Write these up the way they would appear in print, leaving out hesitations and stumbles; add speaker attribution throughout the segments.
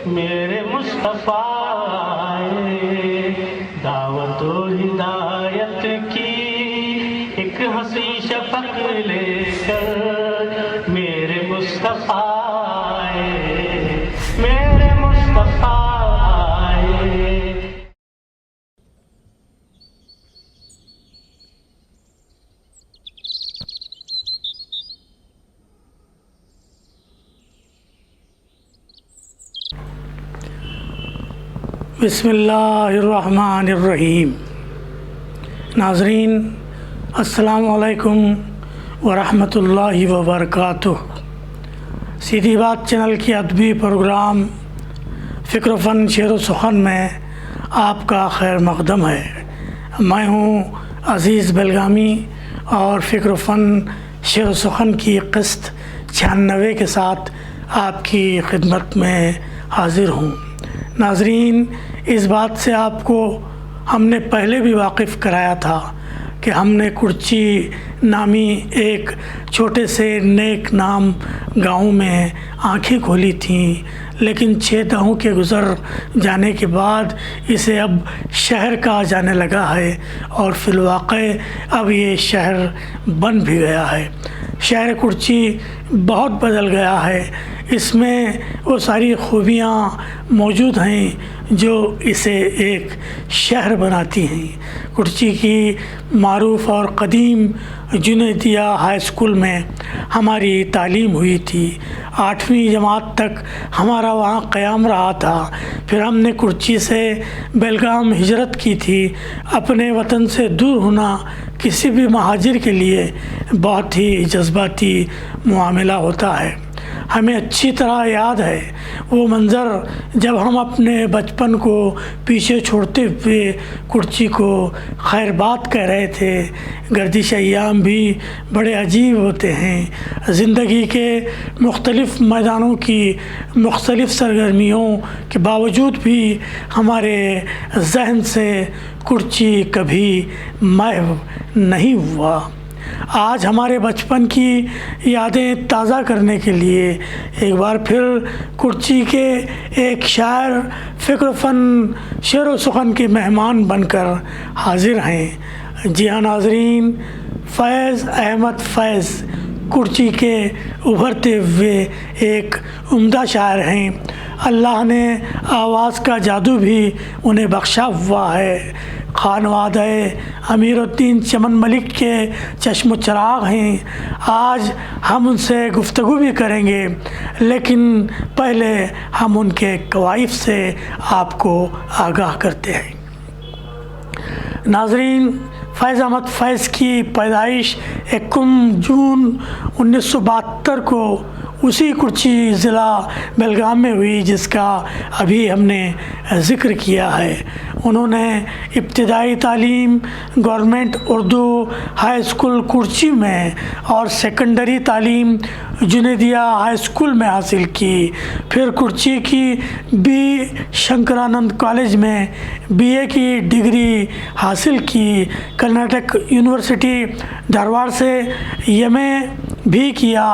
Speaker 1: میرے مصطفیٰ آئے، دعوت و ہدایت کی ایک حسین شفق لے کر، میرے مصطفیٰ آئے، میرے مصطفیٰ آئے۔
Speaker 2: بسم اللہ الرحمن الرحیم۔ ناظرین السلام علیکم ورحمۃ اللہ وبرکاتہ۔ سیدھی بات چینل کی ادبی پروگرام فکر و فن شعر و سخن میں آپ کا خیر مقدم ہے۔ میں ہوں عزیز بیلگامی اور فکر و فن شعر و سخن کی قسط 96 کے ساتھ آپ کی خدمت میں حاضر ہوں۔ ناظرین، اس بات سے آپ کو ہم نے پہلے بھی واقف کرایا تھا کہ ہم نے کرچی نامی ایک چھوٹے سے نیک نام گاؤں میں آنکھیں کھولی تھیں، لیکن 6 دہوں کے گزر جانے کے بعد اسے اب شہر کہا جانے لگا ہے، اور فی الواقع اب یہ شہر بن بھی گیا ہے۔ شہر کرچی بہت بدل گیا ہے، اس میں وہ ساری خوبیاں موجود ہیں جو اسے ایک شہر بناتی ہیں۔ کرچی کی معروف اور قدیم جنیدیہ ہائی اسکول میں ہماری تعلیم ہوئی تھی۔ 8ویں جماعت تک ہمارا وہاں قیام رہا تھا۔ پھر ہم نے کرچی سے بیلگام ہجرت کی تھی۔ اپنے وطن سے دور ہونا کسی بھی مہاجر کے لیے بہت ہی جذباتی معاملہ ہوتا ہے۔ ہمیں اچھی طرح یاد ہے وہ منظر جب ہم اپنے بچپن کو پیچھے چھوڑتے ہوئے کرچی کو خیر بات کہہ رہے تھے۔ گردش ایام بھی بڑے عجیب ہوتے ہیں۔ زندگی کے مختلف میدانوں کی مختلف سرگرمیوں کے باوجود بھی ہمارے ذہن سے کرچی کبھی محو نہیں ہوا۔ آج ہمارے بچپن کی یادیں تازہ کرنے کے لیے ایک بار پھر کرچی کے ایک شاعر فکر و فن شعر و سخن کے مہمان بن کر حاضر ہیں۔ جی ہاں ناظرین، فیض احمد فیض کرچی کے ابھرتے ہوئے ایک عمدہ شاعر ہیں۔ اللہ نے آواز کا جادو بھی انہیں بخشا ہوا ہے۔ خانوادہ امیر الدین چمن ملک کے چشم و چراغ ہیں۔ آج ہم ان سے گفتگو بھی کریں گے، لیکن پہلے ہم ان کے کوائف سے آپ کو آگاہ کرتے ہیں۔ ناظرین، فیض احمد فیض کی پیدائش 1 جون 1972 کو اسی کرچی ضلع بیلگام میں ہوئی جس کا ابھی ہم نے ذکر کیا ہے۔ انہوں نے ابتدائی تعلیم گورنمنٹ اردو ہائی اسکول کرچی میں اور سیکنڈری تعلیم جنیدیہ ہائی اسکول میں حاصل کی۔ پھر کرچی کی بی شنکرانند کالج میں BA کی ڈگری حاصل کی۔ کرناٹک یونیورسٹی دھارواڑ سے MA بھی کیا۔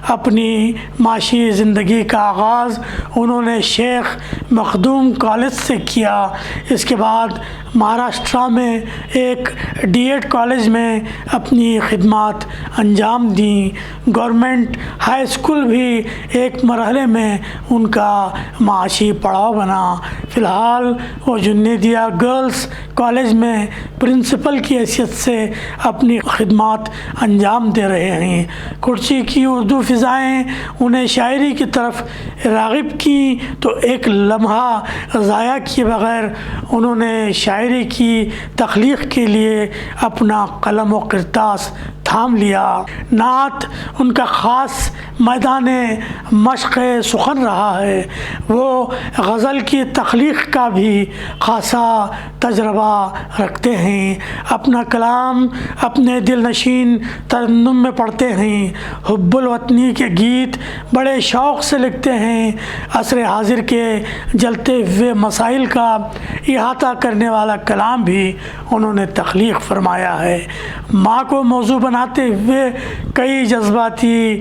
Speaker 2: اپنی معاشی زندگی کا آغاز انہوں نے شیخ مخدوم کالج سے کیا۔ اس کے بعد مہاراشٹرا میں ایک D.Ed کالج میں اپنی خدمات انجام دیں۔ گورنمنٹ ہائی اسکول بھی ایک مرحلے میں ان کا معاشی پڑاؤ بنا۔ فی الحال وہ جنیدیہ گرلز کالج میں پرنسپل کی حیثیت سے اپنی خدمات انجام دے رہے ہیں۔ کرچی کی اردو فضائیں انہیں شاعری کی طرف راغب کی تو ایک لمحہ ضائع کیے بغیر انہوں نے شاعری کی تخلیق کے لیے اپنا قلم و کرتاس تھام لیا۔ نعت ان کا خاص میدان مشق سخن رہا ہے۔ وہ غزل کی تخلیق کا بھی خاصا تجربہ رکھتے ہیں۔ اپنا کلام اپنے دل نشین ترنم میں پڑھتے ہیں۔ حب الوطنی کے گیت بڑے شوق سے لکھتے ہیں۔ عصر حاضر کے جلتے ہوئے مسائل کا احاطہ کرنے والا کلام بھی انہوں نے تخلیق فرمایا ہے۔ ماں کو موضوع بناتے ہوئے کئی جذباتی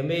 Speaker 3: MA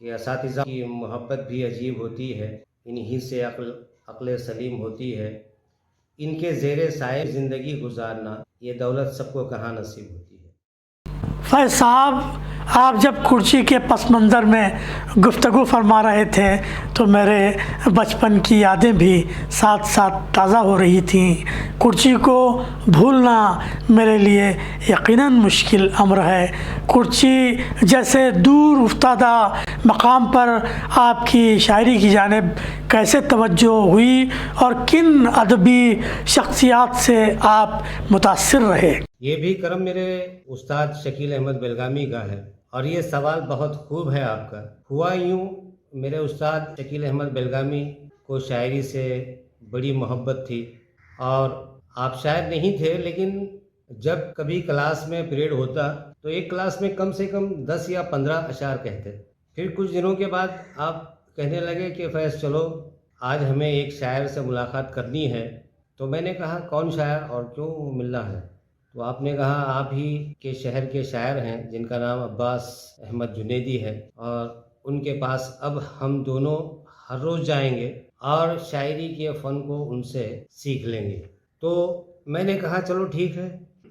Speaker 3: کہ اساتذہ کی محبت بھی عجیب ہوتی ہے، انہی سے عقل سلیم ہوتی ہے، ان کے زیر سائے زندگی گزارنا، یہ دولت سب کو کہاں نصیب ہوتی ہے۔
Speaker 2: فیض صاحب، آپ جب کرچی کے پس منظر میں گفتگو فرما رہے تھے تو میرے بچپن کی یادیں بھی ساتھ ساتھ تازہ ہو رہی تھیں۔ کرچی کو بھولنا میرے لیے یقیناً مشکل امر ہے۔ کرچی جیسے دور افتادہ مقام پر آپ کی شاعری کی جانب کیسے توجہ ہوئی اور کن ادبی شخصیات سے آپ متاثر رہے؟
Speaker 3: یہ بھی کرم میرے استاد شکیل احمد بیلگامی کا ہے، اور یہ سوال بہت خوب ہے آپ کا۔ ہوا یوں، میرے استاد شکیل احمد بیلگامی کو شاعری سے بڑی محبت تھی، اور آپ شاعر نہیں تھے، لیکن جب کبھی کلاس میں پیریڈ ہوتا تو ایک کلاس میں کم سے کم 10 یا 15 اشعار کہتے۔ پھر کچھ دنوں کے بعد آپ کہنے لگے کہ فیض چلو آج ہمیں ایک شاعر سے ملاقات کرنی ہے۔ تو میں نے کہا کون شاعر اور کیوں ملنا ہے؟ تو آپ نے کہا آپ ہی کے شہر کے شاعر ہیں جن کا نام عباس احمد جنیدی ہے، اور ان کے پاس اب ہم دونوں ہر روز جائیں گے اور شاعری کے فن کو ان سے سیکھ لیں گے۔ تو میں نے کہا چلو ٹھیک ہے،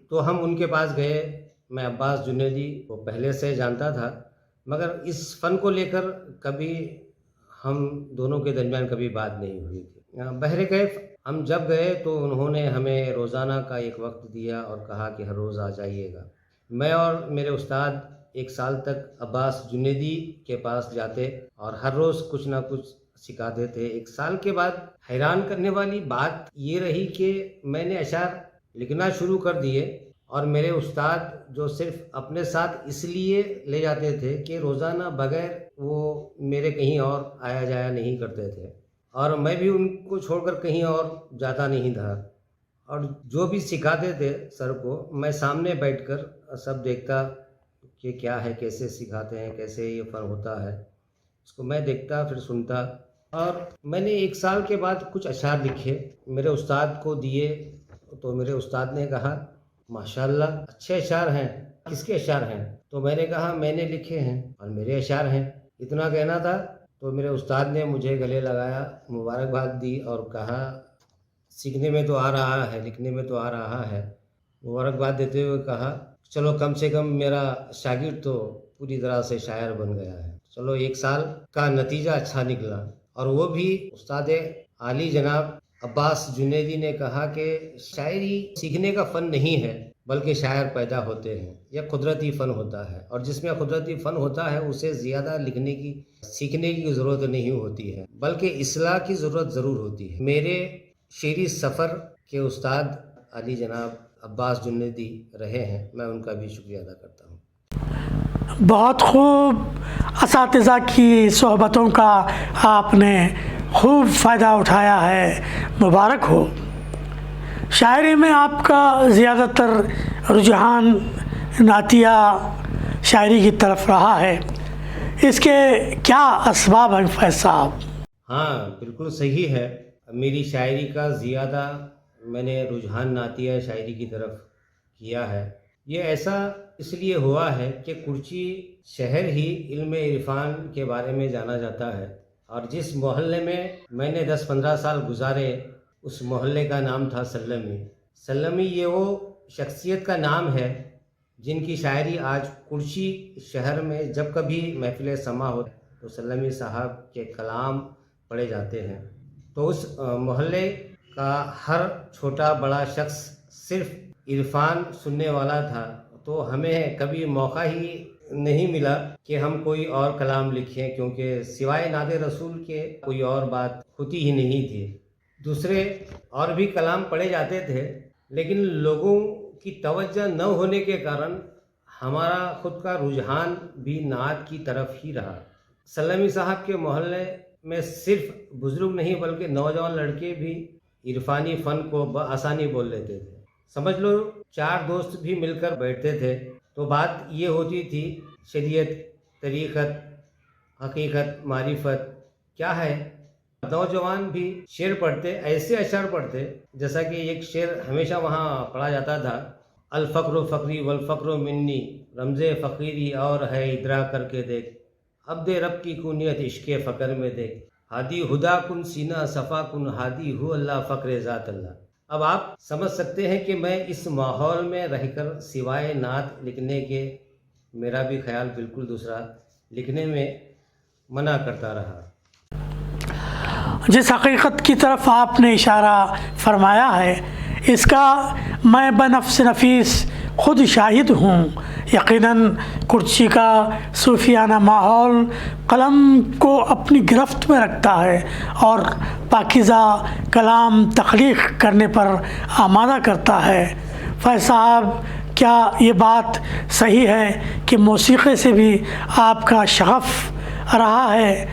Speaker 3: تو ہم ان کے پاس گئے۔ میں عباس جنیدی کو پہلے سے جانتا تھا، مگر اس فن کو لے کر کبھی ہم دونوں کے درمیان کبھی بات نہیں ہوئی تھی۔ بہرکیف ہم جب گئے تو انہوں نے ہمیں روزانہ کا ایک وقت دیا اور کہا کہ ہر روز آ جائیے گا۔ میں اور میرے استاد 1 سال تک عباس جنیدی کے پاس جاتے اور ہر روز کچھ نہ کچھ سکھاتے تھے۔ 1 سال کے بعد حیران کرنے والی بات یہ رہی کہ میں نے اشعار لکھنا شروع کر دیے، اور میرے استاد جو صرف اپنے ساتھ اس لیے لے جاتے تھے کہ روزانہ بغیر وہ میرے کہیں اور آیا جایا نہیں کرتے تھے، اور میں بھی ان کو چھوڑ کر کہیں اور جاتا نہیں تھا، اور جو بھی سکھاتے تھے سر کو میں سامنے بیٹھ کر سب دیکھتا کہ کیا ہے، کیسے سکھاتے ہیں، کیسے یہ فن ہوتا ہے، اس کو میں دیکھتا پھر سنتا۔ اور میں نے 1 سال کے بعد کچھ اشعار لکھے، میرے استاد کو دیے، تو میرے استاد نے کہا ماشاءاللہ اچھے اشعار ہیں، کس کے اشعار ہیں؟ تو میں نے کہا میں نے لکھے ہیں اور میرے اشعار ہیں، اتنا کہنا تھا۔ تو میرے استاد نے مجھے گلے لگایا، مبارکباد دی اور کہا سیکھنے میں تو آ رہا ہے، لکھنے میں تو آ رہا ہے۔ مبارکباد دیتے ہوئے کہا چلو کم سے کم میرا شاگرد تو پوری طرح سے شاعر بن گیا ہے۔ چلو 1 سال کا نتیجہ اچھا نکلا، اور وہ بھی استاد عالی جناب عباس جنیدی نے کہا کہ شاعری سیکھنے کا فن نہیں ہے بلکہ شاعر پیدا ہوتے ہیں، یہ قدرتی فن ہوتا ہے، اور جس میں قدرتی فن ہوتا ہے اسے زیادہ لکھنے کی سیکھنے کی ضرورت نہیں ہوتی ہے بلکہ اصلاح کی ضرورت ضرور ہوتی ہے۔ میرے شعری سفر کے استاد علی جناب عباس جنیدی رہے ہیں، میں ان کا بھی شکریہ ادا کرتا ہوں۔
Speaker 2: بہت خوب، اساتذہ کی صحبتوں کا آپ نے خوب فائدہ اٹھایا ہے، مبارک ہو۔ شاعری میں آپ کا زیادہ تر رجحان نعتیہ شاعری کی طرف رہا ہے، اس کے کیا اسباب ہیں فیض صاحب؟
Speaker 3: ہاں بالکل صحیح ہے، میری شاعری کا زیادہ میں نے رجحان نعتیہ شاعری کی طرف کیا ہے۔ یہ ایسا اس لیے ہوا ہے کہ کرچی شہر ہی علم عرفان کے بارے میں جانا جاتا ہے، اور جس محلے میں نے 10-15 سال گزارے اس محلے کا نام تھا سلمی۔ سلمی یہ وہ شخصیت کا نام ہے جن کی شاعری آج کرچی شہر میں جب کبھی محفل سما ہو تو سلمی صاحب کے کلام پڑھے جاتے ہیں۔ تو اس محلے کا ہر چھوٹا بڑا شخص صرف عرفان سننے والا تھا، تو ہمیں کبھی موقع ہی نہیں ملا کہ ہم کوئی اور کلام لکھیں، کیونکہ سوائے نعت رسول کے کوئی اور بات ہوتی ہی نہیں تھی۔ دوسرے اور بھی کلام پڑھے جاتے تھے، لیکن لوگوں کی توجہ نہ ہونے کے کارن ہمارا خود کا رجحان بھی نعت کی طرف ہی رہا۔ سلمی صاحب کے محلے میں صرف بزرگ نہیں بلکہ نوجوان لڑکے بھی عرفانی فن کو بآسانی بول لیتے تھے۔ سمجھ لو 4 دوست بھی مل کر بیٹھتے تھے تو بات یہ ہوتی تھی شریعت، طریقت، حقیقت، معرفت کیا ہے۔ نوجوان بھی شعر پڑھتے، ایسے اشعار پڑھتے جیسا کہ ایک شعر ہمیشہ وہاں پڑھا جاتا تھا، الفقر فقری والفقر منی، رمز فقیری اور ہے ادراک کر کے دیکھ، عبد رب کی کنیت عشق فقر میں دے، ہادی خدا کن سینہ صفا کن، ہادی ہو اللہ فقر ذات اللہ۔ اب آپ سمجھ سکتے ہیں کہ میں اس ماحول میں رہ کر سوائے نعت لکھنے کے میرا بھی خیال بالکل دوسرا، لکھنے میں منع کرتا رہا۔
Speaker 2: جس حقیقت کی طرف آپ نے اشارہ فرمایا ہے اس کا میں بنفس نفیس خود شاہد ہوں۔ یقیناً کرچی کا صوفیانہ ماحول قلم کو اپنی گرفت میں رکھتا ہے اور پاکیزہ کلام تخلیق کرنے پر آمادہ کرتا ہے۔ فیض صاحب، کیا یہ بات صحیح ہے کہ موسیقی سے بھی آپ کا شغف رہا ہے؟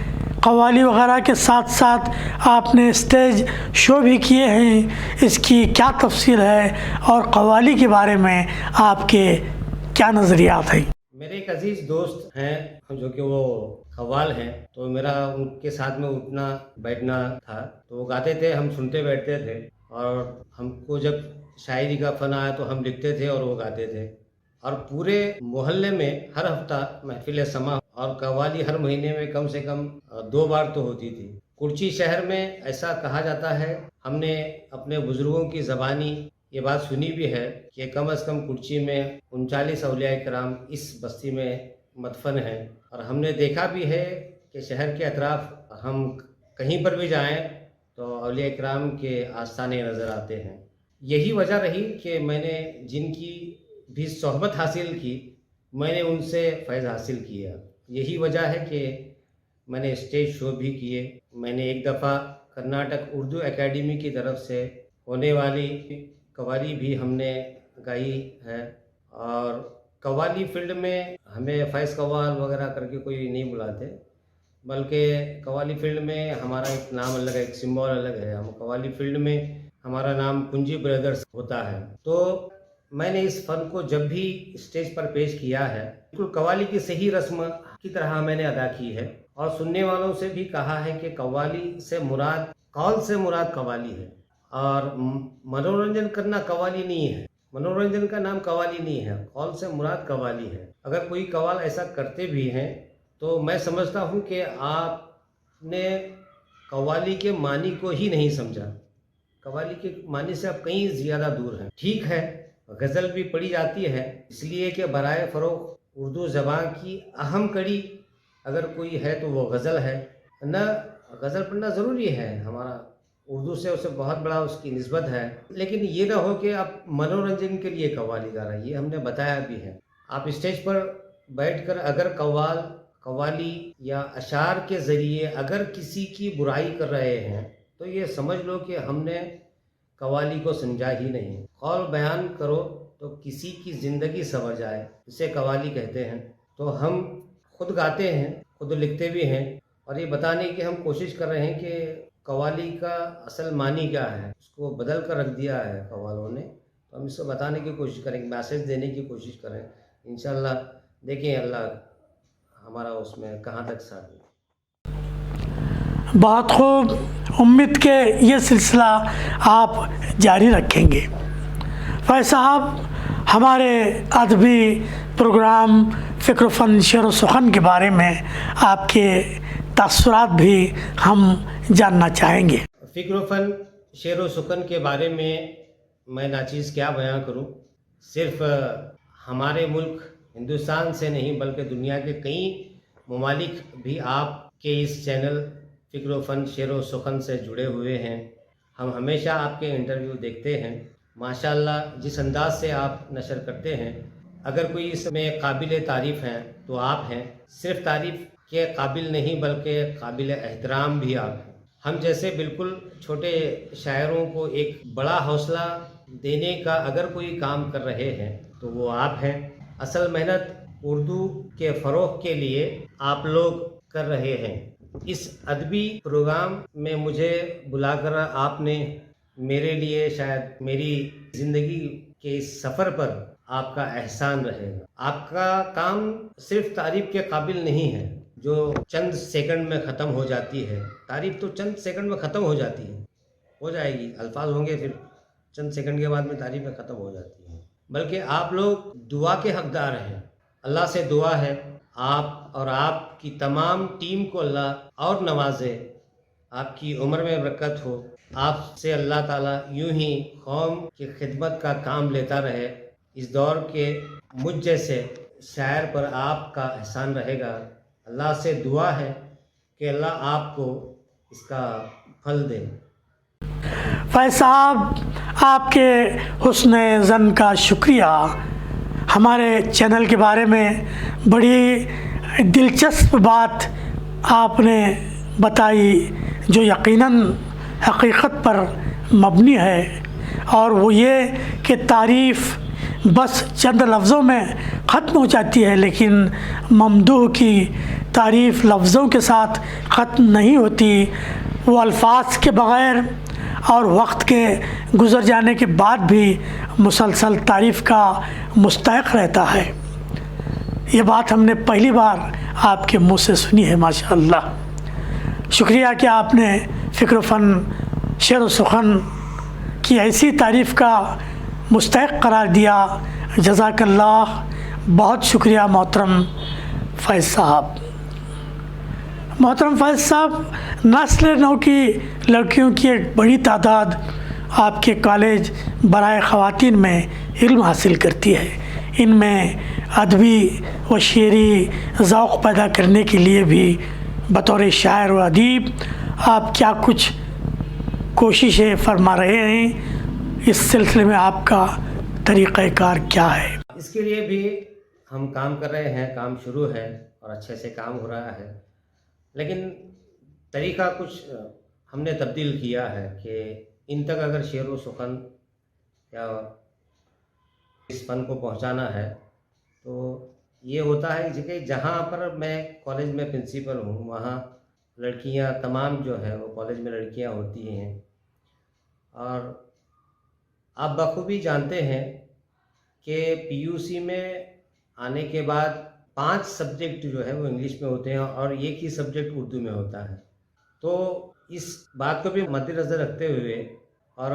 Speaker 2: قوالی وغیرہ کے ساتھ ساتھ آپ نے اسٹیج شو بھی کیے ہیں، اس کی کیا تفصیل ہے اور قوالی کے بارے میں آپ کے کیا نظریات ہیں؟
Speaker 3: میرے ایک عزیز دوست ہیں جو کہ وہ قوال ہیں، تو میرا ان کے ساتھ میں اٹھنا بیٹھنا تھا، تو وہ گاتے تھے، ہم سنتے بیٹھتے تھے، اور ہم کو جب شاعری کا فن آیا تو ہم لکھتے تھے اور وہ گاتے تھے، اور پورے محلے میں ہر ہفتہ محفل سما اور قوالی ہر مہینے میں کم سے کم 2 بار تو ہوتی تھی۔ کرچی شہر میں ایسا کہا جاتا ہے، ہم نے اپنے بزرگوں کی زبانی یہ بات سنی بھی ہے کہ کم از کم کرچی میں 39 اولیاء کرام اس بستی میں مدفن ہیں، اور ہم نے دیکھا بھی ہے کہ شہر کے اطراف ہم کہیں پر بھی جائیں تو اولیاء کرام کے آستانے نظر آتے ہیں۔ یہی وجہ رہی کہ میں نے جن کی بھی صحبت حاصل کی، میں نے ان سے فیض حاصل کیا۔ یہی وجہ ہے کہ میں نے اسٹیج شو بھی کیے۔ میں نے ایک دفعہ کرناٹک اردو اکیڈمی کی طرف سے ہونے والی قوالی بھی ہم نے گائی ہے، اور قوالی فیلڈ میں ہمیں فیض قوال وغیرہ کر کے کوئی نہیں بلاتے، بلکہ قوالی فیلڈ میں ہمارا ایک نام الگ ہے، ایک سمبول الگ ہے۔ ہم قوالی فیلڈ میں ہمارا نام کنجی بردرز ہوتا ہے۔ تو میں نے اس فن کو جب بھی اسٹیج پر پیش کیا ہے، بالکل قوالی کی صحیح رسم کی طرح میں نے ادا کی ہے، اور سننے والوں سے بھی کہا ہے کہ قوالی سے مراد، قول سے مراد قوالی ہے، اور منورنجن کرنا قوالی نہیں ہے، منورنجن کا نام قوالی نہیں ہے، قول سے مراد قوالی ہے۔ اگر کوئی قوال ایسا کرتے بھی ہیں تو میں سمجھتا ہوں کہ آپ نے قوالی کے معنی کو ہی نہیں سمجھا، قوالی کے معنی سے آپ کہیں زیادہ دور ہیں۔ ٹھیک ہے، غزل بھی پڑھی جاتی ہے، اس لیے کہ برائے فروغ اردو زبان کی اہم کڑی اگر کوئی ہے تو وہ غزل ہے، نہ غزل پڑھنا ضروری ہے، ہمارا اردو سے اسے بہت بڑا اس کی نسبت ہے، لیکن یہ نہ ہو کہ آپ منورنجن کے لیے قوالی گا رہے ہیں، یہ ہم نے بتایا بھی ہے۔ آپ اسٹیج پر بیٹھ کر اگر قوالی یا اشعار کے ذریعے اگر کسی کی برائی کر رہے ہیں تو یہ سمجھ لو کہ ہم نے قوالی کو سمجھا ہی نہیں۔ قول بیان کرو تو کسی کی زندگی سنور جائے، اسے قوالی کہتے ہیں۔ تو ہم خود گاتے ہیں، خود لکھتے بھی ہیں، اور یہ بتانے کی ہم کوشش کر رہے ہیں کہ قوالی کا اصل معنی کیا ہے، اس کو بدل کر رکھ دیا ہے قوالوں نے، تو ہم اس کو بتانے کی کوشش کریں گے، میسیج دینے کی کوشش کریں انشاءاللہ۔ دیکھیں اللہ ہمارا اس میں کہاں تک ساتھ دے۔
Speaker 2: بہت خوب، امید کہ یہ سلسلہ آپ جاری رکھیں گے۔ فیض صاحب، ہمارے ادبی پروگرام فکر و فن شعر و سخن کے بارے میں آپ کے تاثرات بھی ہم جاننا چاہیں گے۔
Speaker 3: فکر و فن شعر و سخن کے بارے میں ناچیز کیا بیان کروں، صرف ہمارے ملک ہندوستان سے نہیں بلکہ دنیا کے کئی ممالک بھی آپ کے اس چینل فکر و فن شعر و سخن سے جڑے ہوئے ہیں۔ ہم ہمیشہ آپ کے انٹرویو دیکھتے ہیں، ماشاءاللہ جس انداز سے آپ نشر کرتے ہیں، اگر کوئی اس میں قابل تعریف ہیں تو آپ ہیں، صرف تعریف کے قابل نہیں بلکہ قابل احترام بھی آپ ہیں۔ ہم جیسے بالکل چھوٹے شاعروں کو ایک بڑا حوصلہ دینے کا اگر کوئی کام کر رہے ہیں تو وہ آپ ہیں۔ اصل محنت اردو کے فروغ کے لیے آپ لوگ کر رہے ہیں۔ اس ادبی پروگرام میں مجھے بلا کر آپ نے میرے لیے شاید میری زندگی کے اس سفر پر آپ کا احسان رہے گا۔ آپ کا کام صرف تعریف کے قابل نہیں ہے جو چند سیکنڈ میں ختم ہو جاتی ہے۔ تعریف تو چند سیکنڈ میں ختم ہو جاتی ہے، ہو جائے گی، الفاظ ہوں گے، پھر چند سیکنڈ کے بعد میں تعریفیں ختم ہو جاتی ہیں، بلکہ آپ لوگ دعا کے حقدار ہیں۔ اللہ سے دعا ہے آپ اور آپ کی تمام ٹیم کو اللہ اور نوازے، آپ کی عمر میں برکت ہو، آپ سے اللہ تعالیٰ یوں ہی قوم کی خدمت کا کام لیتا رہے۔ اس دور کے مجھ جیسے شاعر پر آپ کا احسان رہے گا۔ اللہ سے دعا ہے کہ اللہ آپ کو اس کا پھل دے۔
Speaker 2: فیض صاحب، آپ کے حسن ظن کا شکریہ۔ ہمارے چینل کے بارے میں بڑی دلچسپ بات آپ نے بتائی جو یقیناً حقیقت پر مبنی ہے، اور وہ یہ کہ تعریف بس چند لفظوں میں ختم ہو جاتی ہے، لیکن ممدوح کی تعریف لفظوں کے ساتھ ختم نہیں ہوتی، وہ الفاظ کے بغیر اور وقت کے گزر جانے کے بعد بھی مسلسل تعریف کا مستحق رہتا ہے۔ یہ بات ہم نے پہلی بار آپ کے منہ سے سنی ہے، ماشاءاللہ۔ شکریہ کہ آپ نے فکر و فن، شعر و سخن کی ایسی تعریف کا مستحق قرار دیا۔ جزاک اللہ، بہت شکریہ محترم فیض صاحب۔ محترم فیض صاحب، نسل نو کی لڑکیوں کی ایک بڑی تعداد آپ کے کالج برائے خواتین میں علم حاصل کرتی ہے۔ ان میں ادبی و شعری ذوق پیدا کرنے کے لیے بھی بطور شاعر و ادیب آپ کیا کچھ کوششیں فرما رہے ہیں؟ اس سلسلے میں آپ کا طریقہ کار کیا ہے؟
Speaker 3: اس کے لیے بھی ہم کام کر رہے ہیں، کام شروع ہے اور اچھے سے کام ہو رہا ہے، لیکن طریقہ کچھ ہم نے تبدیل کیا ہے کہ ان تک اگر شعر و سخن یا اس فن کو پہنچانا ہے تو یہ ہوتا ہے کہ جہاں پر میں کالج میں پرنسپل ہوں وہاں لڑکیاں تمام جو ہے وہ کالج میں لڑکیاں ہوتی ہیں، اور آپ بخوبی جانتے ہیں کہ پی یو سی میں آنے کے بعد 5 سبجیکٹ جو ہے وہ انگلش میں ہوتے ہیں اور ایک ہی سبجیکٹ اردو میں ہوتا ہے۔ تو اس بات کو بھی مد نظر رکھتے ہوئے، اور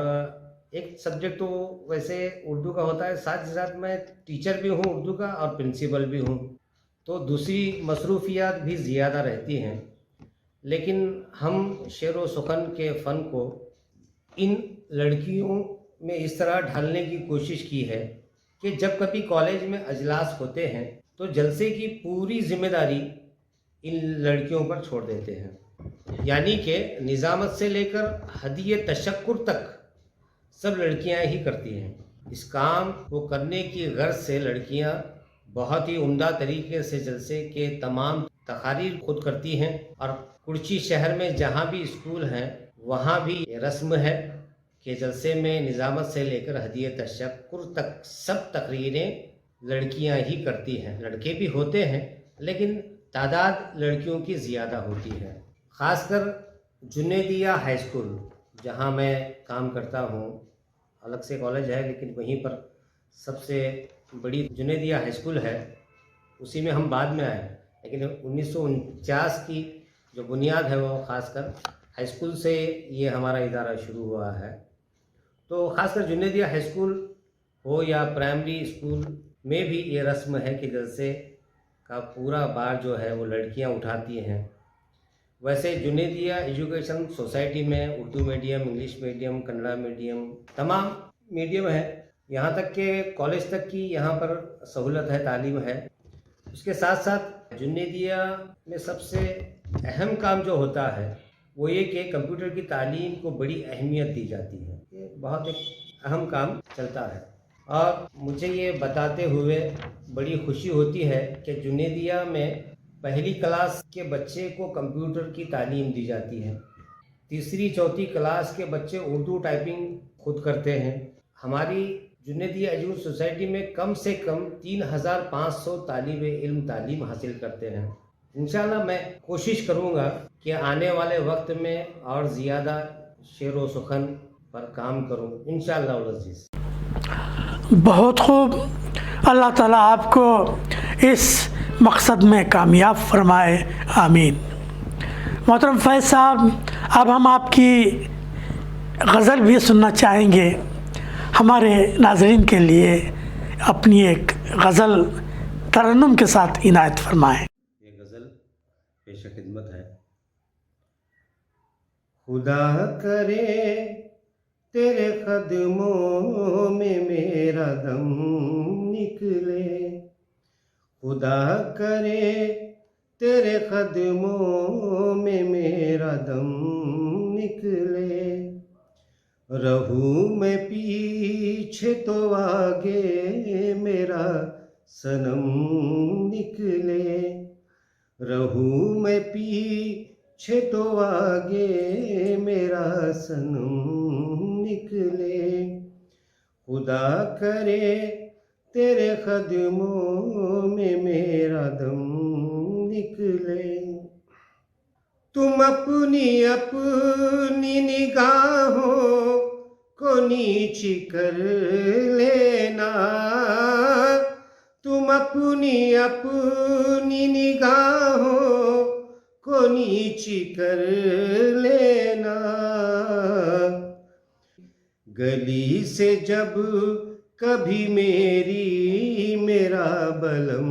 Speaker 3: ایک سبجیکٹ تو ویسے اردو کا ہوتا ہے، ساتھ ہی ساتھ میں ٹیچر بھی ہوں اردو کا اور پرنسپل بھی ہوں، تو دوسری مصروفیات بھی زیادہ رہتی ہیں، لیکن ہم شعر و سخن کے فن کو ان لڑکیوں میں اس طرح ڈھالنے کی کوشش کی ہے کہ جب کبھی کالج میں اجلاس ہوتے ہیں تو جلسے کی پوری ذمہ داری ان لڑکیوں پر چھوڑ دیتے ہیں، یعنی کہ نظامت سے لے کر ہدیہ تشکر تک سب لڑکیاں ہی کرتی ہیں۔ اس کام کو کرنے کی غرض سے لڑکیاں بہت ہی عمدہ طریقے سے جلسے کے تمام تقاریر خود کرتی ہیں، اور کرچی شہر میں جہاں بھی اسکول ہیں وہاں بھی یہ رسم ہے کہ جلسے میں نظامت سے لے کر ہدیہ تشکر تک سب تقریریں لڑکیاں ہی کرتی ہیں۔ لڑکے بھی ہوتے ہیں لیکن تعداد لڑکیوں کی زیادہ ہوتی ہے، خاص کر جنیدیہ ہائی اسکول جہاں میں کام کرتا ہوں، الگ سے کالج ہے لیکن وہیں پر سب سے بڑی جنیدیہ ہائی اسکول ہے، اسی میں ہم بعد میں آئے، لیکن 1949 کی جو بنیاد ہے وہ خاص کر ہائی اسکول سے یہ ہمارا ادارہ شروع ہوا ہے۔ تو خاص کر جنیدیہ ہائی اسکول ہو یا پرائمری اسکول میں بھی یہ رسم ہے کہ جلسے کا پورا بار جو ہے وہ لڑکیاں اٹھاتی ہیں۔ ویسے جنیدیہ ایجوکیشن سوسائٹی میں Urdu medium, English medium, Kannada medium, تمام میڈیم ہے، یہاں تک کہ کالج تک کی یہاں پر سہولت ہے، تعلیم ہے۔ اس کے ساتھ ساتھ جنیدیہ میں سب سے اہم کام جو ہوتا ہے وہ یہ کہ کمپیوٹر کی تعلیم کو بڑی اہمیت دی جاتی ہے، یہ بہت ایک اہم کام چلتا ہے، اور مجھے یہ بتاتے ہوئے بڑی خوشی ہوتی ہے کہ جنیدیہ میں پہلی کلاس کے بچے کو کمپیوٹر کی تعلیم دی جاتی ہے، تیسری چوتھی کلاس کے بچے اردو ٹائپنگ خود کرتے ہیں۔ ہماری جنیدیہ ایجوکیشن سوسائٹی میں کم سے کم 3500 طالب علم تعلیم حاصل کرتے ہیں۔ انشاءاللہ میں کوشش کروں گا کہ آنے والے وقت میں اور زیادہ شعر و سخن پر کام کروں، انشاءاللہ العزیز۔
Speaker 2: بہت خوب، اللہ تعالیٰ آپ کو اس مقصد میں کامیاب فرمائے، آمین۔ محترم فیض صاحب، اب ہم آپ کی غزل بھی سننا چاہیں گے، ہمارے ناظرین کے لیے اپنی ایک غزل ترنم کے ساتھ عنایت فرمائیں۔
Speaker 3: پیش خدمت ہے۔ خدا کرے تیرے قدموں میں میرا دم نکلے، خدا کرے تیرے قدموں میں میرا دم نکلے، رہوں میں پیچھے تو آگے میرا صنم نکلے، رہوں میں پیچھے تو آگے میرا صنم نکلے، خدا کرے تیرے قدموں میں میرا دم نکلے۔ تم اپنی نگاہوں کو نیچی کر لینا، تم اپنی نگاہوں کو نیچی کر لینا، گلی سے جب کبھی میرا بلم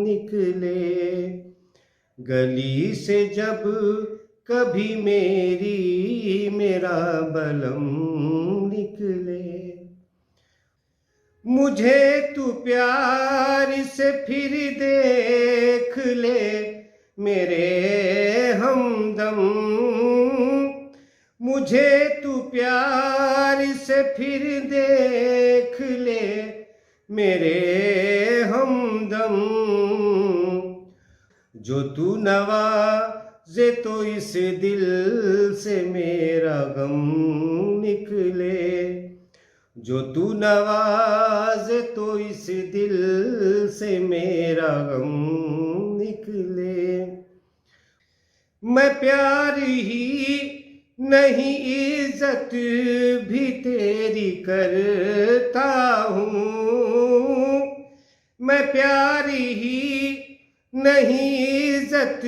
Speaker 3: نکلے، گلی سے جب کبھی میرا بلم نکلے، مجھے تو پیار سے پھر دیکھ لے میرے ہمدم، مجھے تو پیار سے پھر دیکھ لے میرے ہمدم، جو تو نوازے تو اس دل سے میرا غم نکلے، جو تو نوازے تو اس دل سے میرا غم نکلے، میں پیار ہی نہیں عزت بھی تیری کرتا ہوں، میں پیار ہی نہیں عزت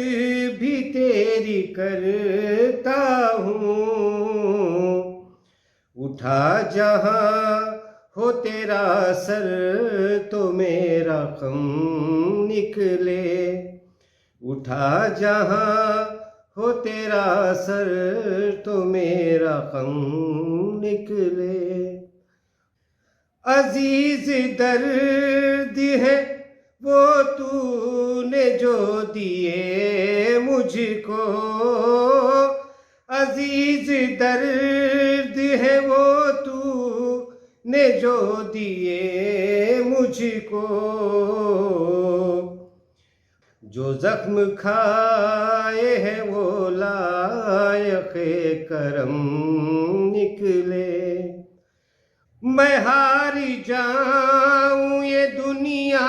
Speaker 3: بھی تیری کرتا ہوں، اٹھا جہاں ہو تیرا سر تو میرا خم نکلے، اٹھا جہاں ہو تیرا سر تو میرا خم نکلے، عزیز درد ہے وہ تو نے جو دیے مجھ کو، عزیز درد ہے وہ تو نے جو دیے مجھ کو، جو زخم کھائے ہیں وہ لائق کرم نکلے، میں ہار جاؤں یہ دنیا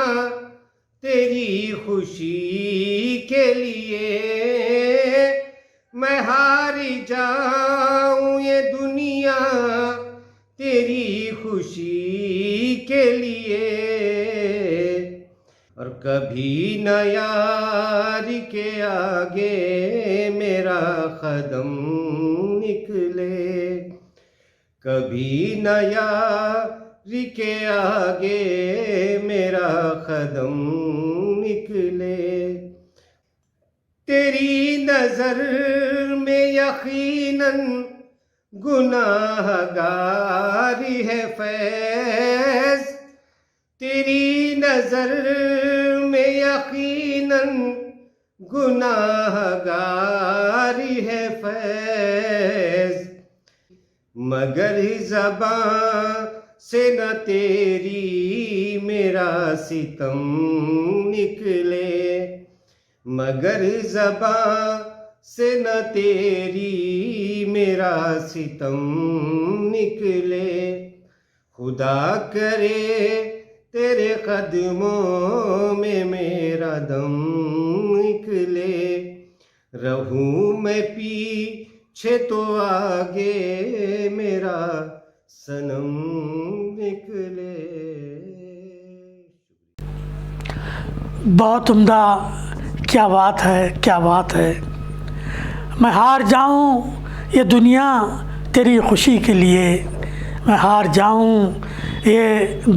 Speaker 3: تیری خوشی کے لیے، میں ہار جاؤں یہ دنیا تیری خوشی کے لیے، اور کبھی نہ یار کے آگے میرا قدم نکلے، کبھی نہ یار کے آگے میرا قدم نکلے، تیری نظر میں یقیناً گناہ گاری ہے فیض، تیری نظر میں یقیناً گناہ گاری ہے فیض، مگر زبان سے نہ تیری میرا ستم نکلے، مگر زبان سے نہ تیری میرا ستم نکلے، خدا کرے تیرے قدموں میں میرا دم نکلے، رہوں میں پیچھے تو آگے میرا صنم نکلے۔
Speaker 2: بہت عمدہ، کیا بات ہے، کیا بات ہے۔ میں ہار جاؤں یہ دنیا تیری خوشی کے لیے، میں ہار جاؤں یہ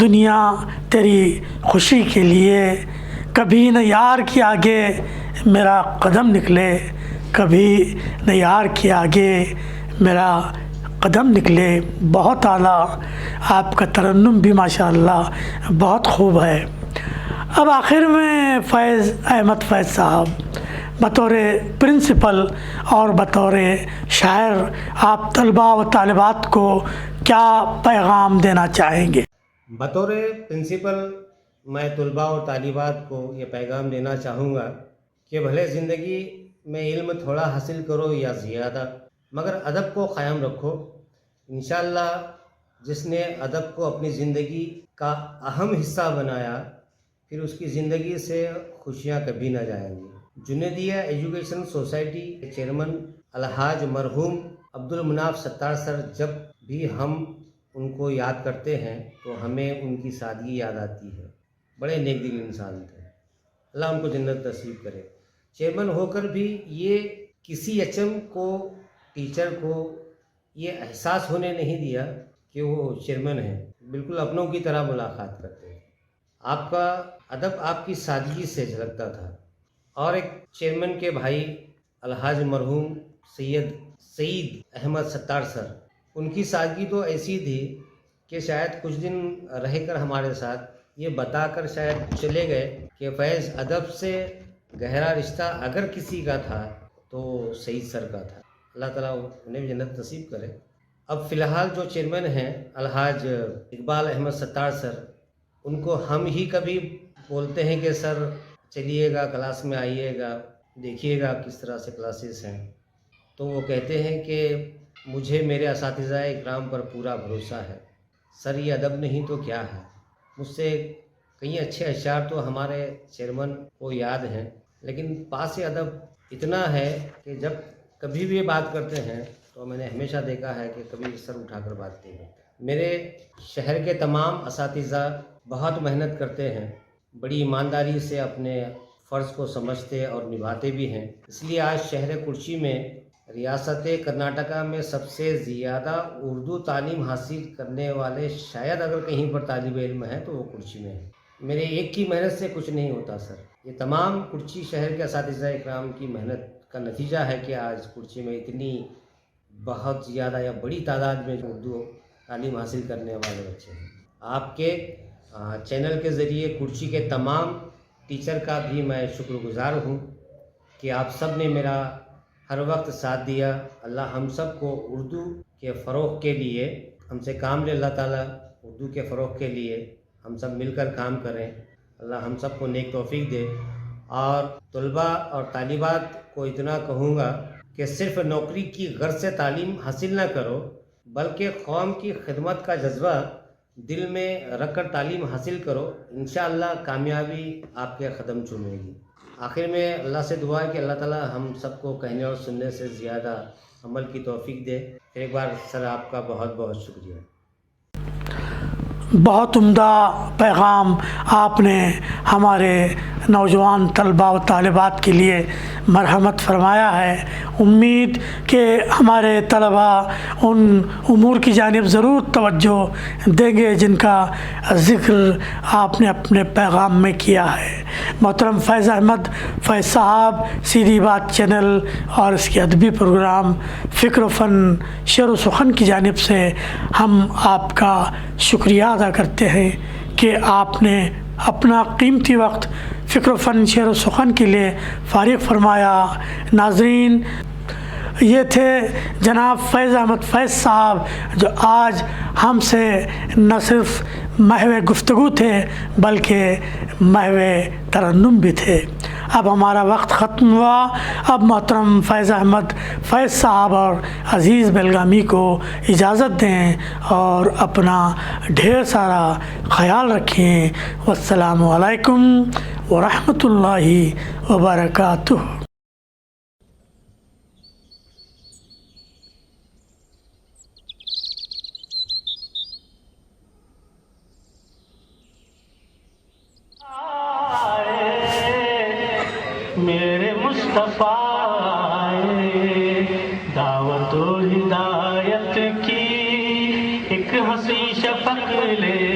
Speaker 2: دنیا تیری خوشی کے لیے، کبھی نہ یار کے آگے میرا قدم نکلے، کبھی نہ یار کے آگے میرا قدم نکلے۔ بہت اعلیٰ، آپ کا ترنم بھی ماشاءاللہ بہت خوب ہے۔ اب آخر میں فیض احمد فیض صاحب بطور پرنسپل اور بطور شاعر آپ طلباء و طالبات کو کیا پیغام دینا چاہیں گے؟
Speaker 3: بطور پرنسپل میں طلباء اور طالبات کو یہ پیغام دینا چاہوں گا کہ بھلے زندگی میں علم تھوڑا حاصل کرو یا زیادہ، مگر ادب کو قائم رکھو۔ انشاءاللہ جس نے ادب کو اپنی زندگی کا اہم حصہ بنایا، پھر اس کی زندگی سے خوشیاں کبھی نہ جائیں گی۔ جنیدیہ ایجوکیشن سوسائٹی کے چیئرمین الحاج مرحوم عبدالمناف ستار سر، جب بھی ہم ان کو یاد کرتے ہیں تو ہمیں ان کی سادگی یاد آتی ہے۔ بڑے نیک دل انسان تھے، اللہ ان کو جنت نصیب کرے۔ چیئرمین ہو کر بھی یہ کسی ایچ ایم کو، ٹیچر کو یہ احساس ہونے نہیں دیا کہ وہ چیئرمین ہیں، بالکل اپنوں کی طرح ملاقات کرتے ہیں۔ آپ کا ادب آپ کی سادگی سے جھلکتا تھا۔ اور ایک چیئرمین کے بھائی الحاج مرحوم سعید احمد ستار سر، ان کی سادگی تو ایسی تھی کہ شاید کچھ دن رہ کر ہمارے ساتھ یہ بتا کر شاید چلے گئے کہ فیض ادب سے گہرا رشتہ اگر کسی کا تھا تو سعید سر کا تھا۔ اللہ تعالیٰ انہیں بھی جنت نصیب کرے۔ اب فی الحال جو چیئرمین ہیں الحاج اقبال احمد ستار سر، ان کو ہم ہی کبھی بولتے ہیں کہ سر چلیے گا، کلاس میں آئیے گا، دیکھیے گا کس طرح سے کلاسز ہیں، تو وہ کہتے ہیں کہ مجھے میرے اساتذہ اکرام پر پورا بھروسہ ہے، سر یہ ادب نہیں تو کیا ہے۔ مجھ سے کئی اچھے اشعار تو ہمارے چیئرمین کو یاد ہیں، لیکن پاس ادب اتنا ہے کہ جب کبھی بھی بات کرتے ہیں تو میں نے ہمیشہ دیکھا ہے کہ کبھی سر اٹھا کر بات نہیں کرتے۔ میرے شہر کے تمام اساتذہ بہت محنت کرتے ہیں، بڑی ایمانداری سے اپنے فرض کو سمجھتے اور نبھاتے بھی ہیں، اس لیے آج شہر کرچی میں ریاست کرناٹکا میں سب سے زیادہ اردو تعلیم حاصل کرنے والے شاید اگر کہیں پر طالب علم ہیں تو وہ کرچی میں ہیں۔ میرے ایک کی محنت سے کچھ نہیں ہوتا سر، یہ تمام کرچی شہر کے اساتذہ اکرام کی محنت کا نتیجہ ہے کہ آج کرچی میں اتنی بہت زیادہ یا بڑی تعداد میں اردو تعلیم حاصل کرنے والے بچے ہیں۔ آپ کے چینل کے ذریعے کرچی کے تمام ٹیچر کا بھی میں شکر گزار ہوں کہ آپ سب نے میرا ہر وقت ساتھ دیا۔ اللہ ہم سب کو اردو کے فروغ کے لیے ہم سے کام لے، اللہ تعالیٰ اردو کے فروغ کے لیے ہم سب مل کر کام کریں، اللہ ہم سب کو نیک توفیق دے۔ اور طلباء اور طالبات کو اتنا کہوں گا کہ صرف نوکری کی غرض سے تعلیم حاصل نہ کرو، بلکہ قوم کی خدمت کا جذبہ دل میں رکھ کر تعلیم حاصل کرو، انشاءاللہ کامیابی آپ کے قدم چومے گی۔ آخر میں اللہ سے دعا ہے کہ اللہ تعالیٰ ہم سب کو کہنے اور سننے سے زیادہ عمل کی توفیق دے۔ ایک بار سر آپ کا بہت بہت شکریہ۔
Speaker 2: بہت عمدہ پیغام آپ نے ہمارے نوجوان طلباء و طالبات کے لیے مرحمت فرمایا ہے۔ امید کہ ہمارے طلباء ان امور کی جانب ضرور توجہ دیں گے جن کا ذکر آپ نے اپنے پیغام میں کیا ہے۔ محترم فیض احمد فیض صاحب سیدھی بات چینل اور اس کے ادبی پروگرام فکر و فن شعر و سخن کی جانب سے ہم آپ کا شکریہ ادا کرتے ہیں کہ آپ نے اپنا قیمتی وقت فکر و فن شعر و سخن کے لیے فارغ فرمایا۔ ناظرین، یہ تھے جناب فیض احمد فیض صاحب جو آج ہم سے نہ صرف محو گفتگو تھے بلکہ محو ترنم بھی تھے۔ اب ہمارا وقت ختم ہوا۔ اب محترم فیض احمد فیض صاحب اور عزیز بیلگامی کو اجازت دیں اور اپنا ڈھیر سارا خیال رکھیں۔ والسلام علیکم ورحمۃ اللہ وبرکاتہ۔
Speaker 1: میرے مصطفیٰ دعوت و ہدایت کی ایک حسین شفق لے